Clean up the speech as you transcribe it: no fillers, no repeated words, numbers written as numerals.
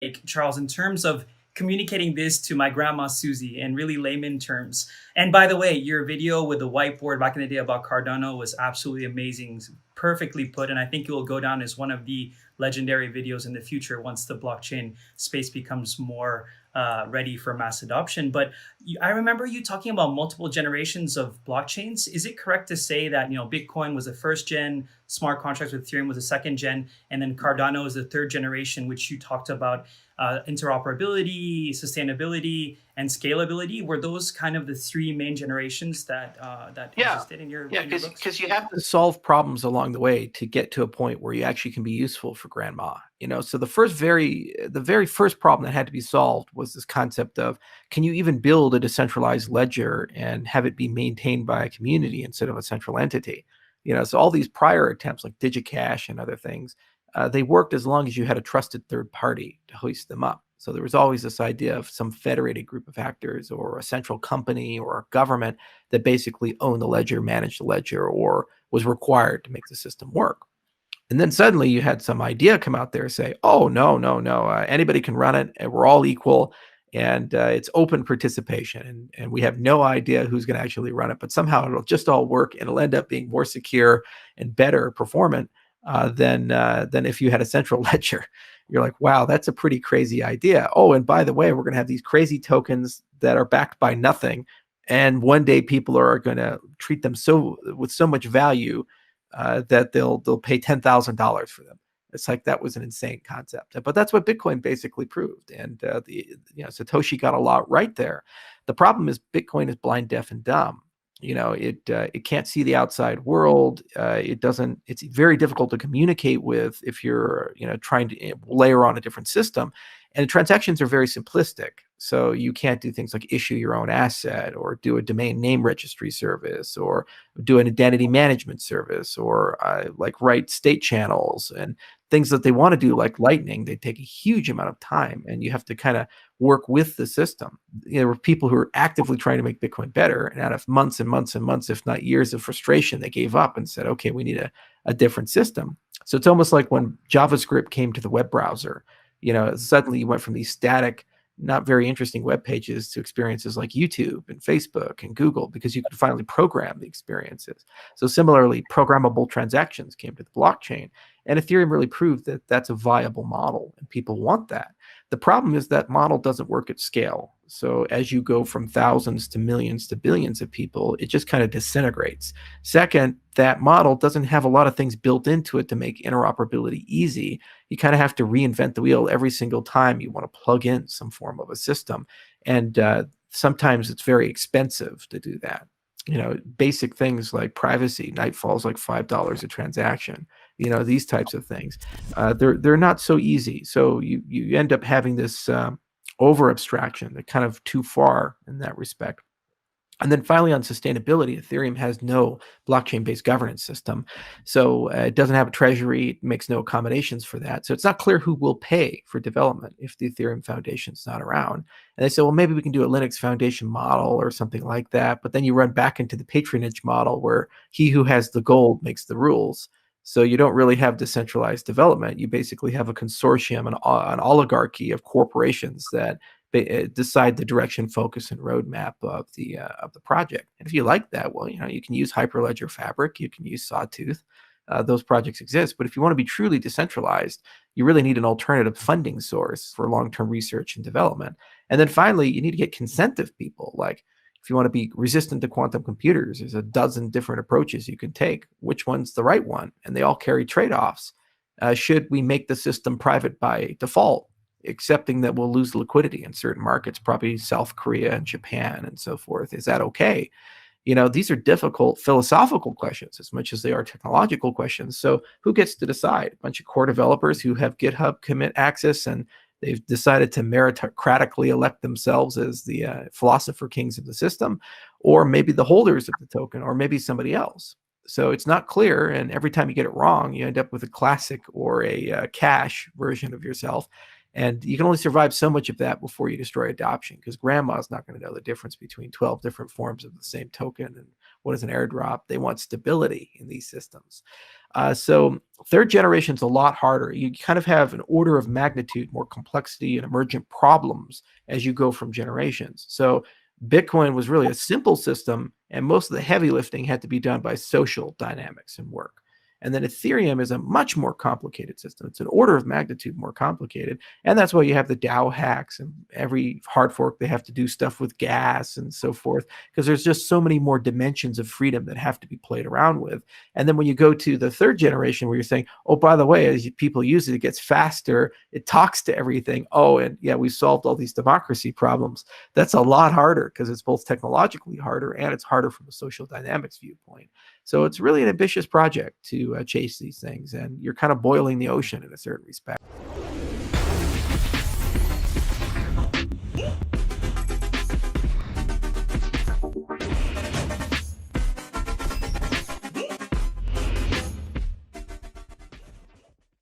like, Charles, in terms of communicating this to my grandma Susie in really layman terms. And by the way, your video with the whiteboard back in the day about Cardano was absolutely amazing, perfectly put. And I think it will go down as one of the legendary videos in the future once the blockchain space becomes more ready for mass adoption. But I remember you talking about multiple generations of blockchains. Is it correct to say that Bitcoin was the first gen, smart contracts with Ethereum was the second gen, and then Cardano is the third generation, which you talked about interoperability, sustainability, and scalability? Were those kind of the three main generations that existed in your books? Because you have to solve problems along the way to get to a point where you actually can be useful for grandma. So the very first problem that had to be solved was this concept of, can you even build a decentralized ledger and have it be maintained by a community instead of a central entity? So all these prior attempts like DigiCash and other things, they worked as long as you had a trusted third party to hoist them up. So there was always this idea of some federated group of actors or a central company or a government that basically owned the ledger, managed the ledger, or was required to make the system work. And then suddenly you had some idea come out there and say, oh, no, anybody can run it, and we're all equal, and it's open participation, and we have no idea who's going to actually run it, but somehow it'll just all work, and it'll end up being more secure and better performant than if you had a central ledger. You're like, wow, that's a pretty crazy idea. Oh, and by the way, we're going to have these crazy tokens that are backed by nothing, and one day people are going to treat them with so much value that they'll pay $10,000 for them. It's like, that was an insane concept, but that's what Bitcoin basically proved. And Satoshi got a lot right there. The problem is Bitcoin is blind, deaf, and dumb. It can't see the outside world. It's very difficult to communicate with if you're trying to layer on a different system. And the transactions are very simplistic. So you can't do things like issue your own asset, or do a domain name registry service, or do an identity management service, or like write state channels and things that they want to do, like Lightning. They take a huge amount of time, and you have to kind of work with the system. There were people who were actively trying to make Bitcoin better, and out of months and months and months, if not years of frustration, they gave up and said, okay, we need a different system. So it's almost like when JavaScript came to the web browser. Suddenly you went from these static, not very interesting web pages to experiences like YouTube and Facebook and Google, because you could finally program the experiences. So similarly, programmable transactions came to the blockchain, and Ethereum really proved that that's a viable model, and people want that. The problem is that model doesn't work at scale. So as you go from thousands to millions to billions of people, it just kind of disintegrates. Second, that model doesn't have a lot of things built into it to make interoperability easy. You kind of have to reinvent the wheel every single time you want to plug in some form of a system. And sometimes it's very expensive to do that. Basic things like privacy, Nightfall's like $5 a transaction. These types of things, they're not so easy. So you end up having this over abstraction, that kind of too far in that respect. And then finally, on sustainability, Ethereum has no blockchain-based governance system. So it doesn't have a treasury, it makes no accommodations for that. So it's not clear who will pay for development if the Ethereum Foundation is not around. And they say, well, maybe we can do a Linux Foundation model or something like that. But then you run back into the patronage model, where he who has the gold makes the rules. So you don't really have decentralized development. You basically have a consortium, an oligarchy of corporations that decide the direction, focus, and roadmap of the project. And if you like that, well, you can use Hyperledger Fabric, you can use Sawtooth. Those projects exist. But if you want to be truly decentralized, you really need an alternative funding source for long-term research and development. And then finally, you need to get consent of people. Like, if you want to be resistant to quantum computers, there's a dozen different approaches you can take. Which one's the right one? And they all carry trade-offs. Should we make the system private by default, accepting that we'll lose liquidity in certain markets, probably South Korea and Japan and so forth? Is that okay? These are difficult philosophical questions as much as they are technological questions. So who gets to decide? A bunch of core developers who have GitHub commit access, and they've decided to meritocratically elect themselves as the philosopher kings of the system, or maybe the holders of the token, or maybe somebody else. So it's not clear, and every time you get it wrong, you end up with a classic or a cache version of yourself. And you can only survive so much of that before you destroy adoption, because grandma's not going to know the difference between 12 different forms of the same token and what is an airdrop. They want stability in these systems. So third generation is a lot harder. You kind of have an order of magnitude more complexity and emergent problems as you go from generations. So Bitcoin was really a simple system, and most of the heavy lifting had to be done by social dynamics and work. And then Ethereum is a much more complicated system. It's an order of magnitude more complicated. And that's why you have the DAO hacks, and every hard fork, they have to do stuff with gas and so forth, because there's just so many more dimensions of freedom that have to be played around with. And then when you go to the third generation, where you're saying, oh, by the way, as people use it, it gets faster, it talks to everything. Oh, and yeah, we solved all these democracy problems. That's a lot harder because it's both technologically harder and it's harder from a social dynamics viewpoint. So it's really an ambitious project to chase these things, and you're kind of boiling the ocean in a certain respect.